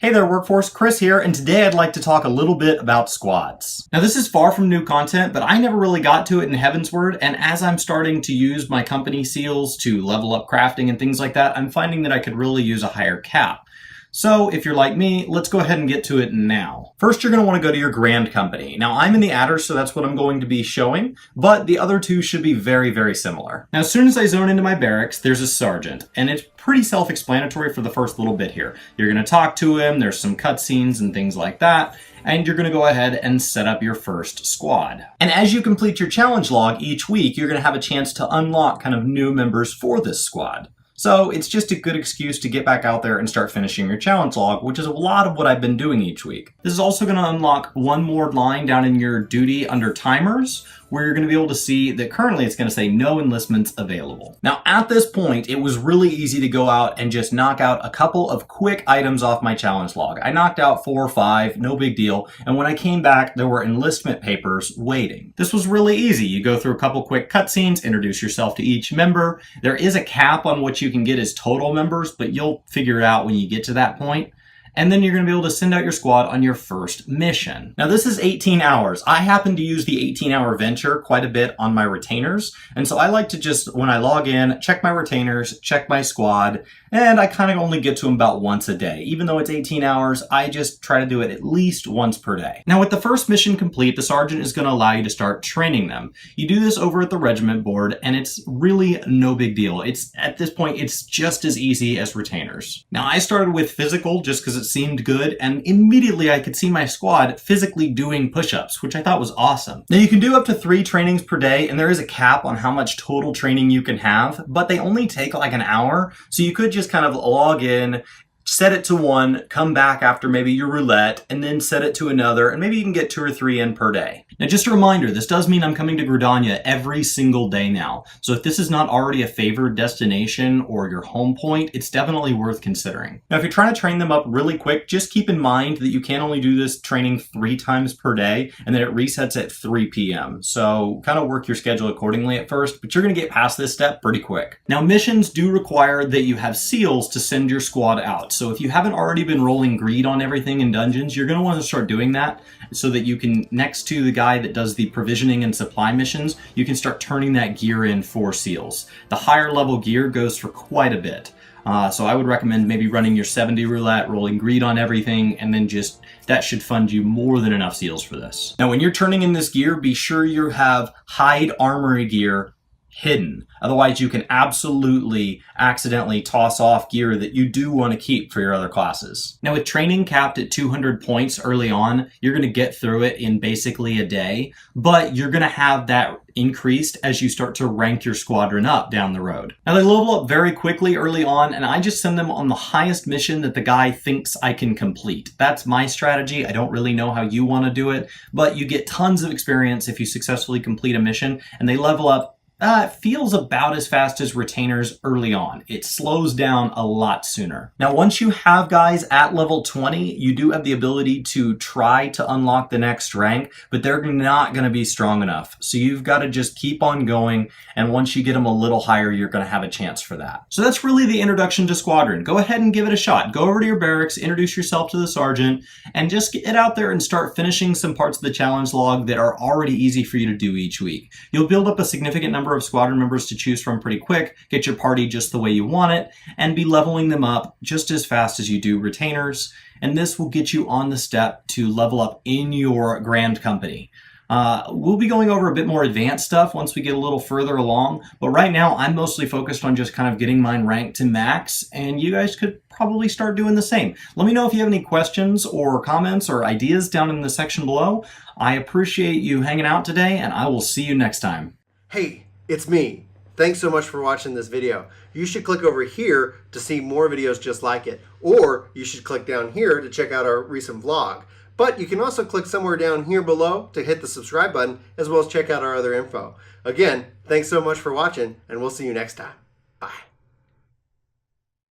Hey there, Workforce. Chris here, and today I'd like to talk a little bit about squads. Now, this is far from new content, but I never really got to it in Heavensward, and as I'm starting to use my company seals to level up crafting and things like that, I'm finding that I could really use a higher cap. So if you're like me, let's go ahead and get to it now. First, you're going to want to go to your Grand Company. Now, I'm in the Adder, so that's what I'm going to be showing, but the other two should be very, very similar. Now, as soon as I zone into my barracks, there's a sergeant, and it's pretty self-explanatory for the first little bit here. You're going to talk to him, there's some cutscenes and things like that, and you're going to go ahead and set up your first squad. And as you complete your challenge log each week, you're going to have a chance to unlock kind of new members for this squad. So it's just a good excuse to get back out there and start finishing your challenge log, which is a lot of what I've been doing each week. This is also going to unlock one more line down in your duty under timers, where you're going to be able to see that currently it's going to say no enlistments available. Now at this point, it was really easy to go out and just knock out a couple of quick items off my challenge log. I knocked out 4 or 5, no big deal. And when I came back, there were enlistment papers waiting. This was really easy. You go through a couple quick cutscenes, introduce yourself to each member. There is a cap on what you can get as total members, but you'll figure it out when you get to that point. And then you're going to be able to send out your squad on your first mission. Now this is 18 hours. I happen to use the 18-hour venture quite a bit on my retainers. And so I like to just, when I log in, check my retainers, check my squad, and I kind of only get to them about once a day. Even though it's 18 hours, I just try to do it at least once per day. Now with the first mission complete, the sergeant is going to allow you to start training them. You do this over at the regiment board, and it's really no big deal. At this point, it's just as easy as retainers. Now I started with physical just because it seemed good, and immediately I could see my squad physically doing push-ups, which I thought was awesome. Now you can do up to 3 trainings per day, and there is a cap on how much total training you can have, but they only take like an hour, so you could just kind of log in, set it to 1, come back after maybe your roulette, and then set it to another, and maybe you can get 2 or 3 in per day. Now just a reminder, this does mean I'm coming to Gridania every single day now. So if this is not already a favored destination or your home point, it's definitely worth considering. Now if you're trying to train them up really quick, just keep in mind that you can only do this training 3 times per day, and then it resets at 3 p.m. So kind of work your schedule accordingly at first, but you're going to get past this step pretty quick. Now missions do require that you have seals to send your squad out. So if you haven't already been rolling greed on everything in dungeons, you're going to want to start doing that so that you can, next to the guy that does the provisioning and supply missions, you can start turning that gear in for seals. The higher level gear goes for quite a bit. So I would recommend maybe running your 70 roulette, rolling greed on everything, and then just, that should fund you more than enough seals for this. Now when you're turning in this gear, be sure you have hide armory gear hidden. Otherwise, you can absolutely accidentally toss off gear that you do want to keep for your other classes. Now, with training capped at 200 points early on, you're going to get through it in basically a day, but you're going to have that increased as you start to rank your squadron up down the road. Now, they level up very quickly early on, and I just send them on the highest mission that the guy thinks I can complete. That's my strategy. I don't really know how you want to do it, but you get tons of experience if you successfully complete a mission, and they level up. It feels about as fast as retainers early on. It slows down a lot sooner. Now, once you have guys at level 20, you do have the ability to try to unlock the next rank, but they're not going to be strong enough. So you've got to just keep on going, and once you get them a little higher, you're going to have a chance for that. So that's really the introduction to Squadron. Go ahead and give it a shot. Go over to your barracks, introduce yourself to the sergeant, and just get out there and start finishing some parts of the challenge log that are already easy for you to do each week. You'll build up a significant number of squadron members to choose from pretty quick, get your party just the way you want it, and be leveling them up just as fast as you do retainers. And this will get you on the step to level up in your Grand Company. We'll be going over a bit more advanced stuff once we get a little further along, but right now I'm mostly focused on just kind of getting mine ranked to max, and you guys could probably start doing the same. Let me know if you have any questions or comments or ideas down in the section below. I appreciate you hanging out today, and I will see you next time. Hey, it's me. Thanks so much for watching this video. You should click over here to see more videos just like it, or you should click down here to check out our recent vlog. But you can also click somewhere down here below to hit the subscribe button, as well as check out our other info. Again, thanks so much for watching, and we'll see you next time.